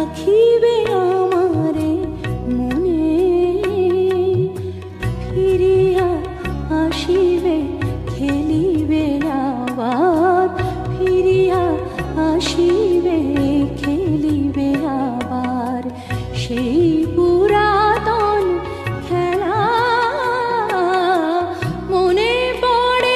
রাখিবে আমারে মনে, ফিরিয়া আসিবে খেলিবে আবার, ফিরিয়া আসিবে খেলিবে আবার, সেই পুরাতন খেলা মনে পড়ে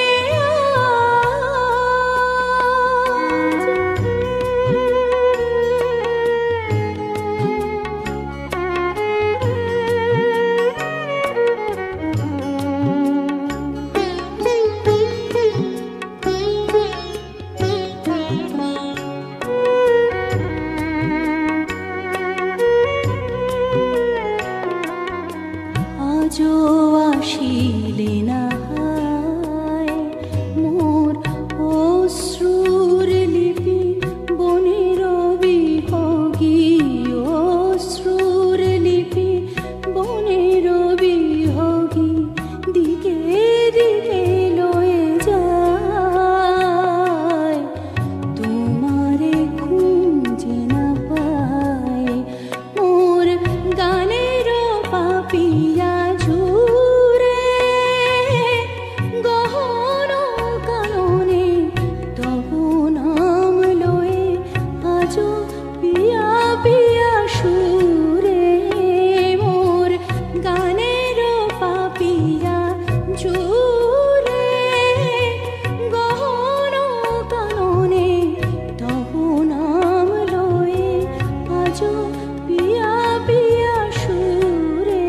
আজও আসিলে না মোর অশ্রুর লিপি বনের বিহগী, অশ্রুর লিপি বনের বিহগী, দিকে দিকে লয়ে যায়, তোমারে খুঁজে না পায় মোর গানের পাপিয়া ঝুরে, গহন কাননে তবু নাম লয়ে আজো পিয়া পিয়া সুরে, মোর গানের পাপিয়া ঝুরে, গহন কাননে তবু নাম লয়ে আজো পিয়া পিয়া সুরে,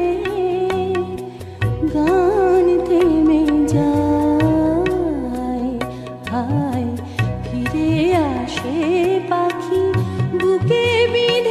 গান থেমে যায়, হায় ফিরে আসে পাখি বুকে বিঁধে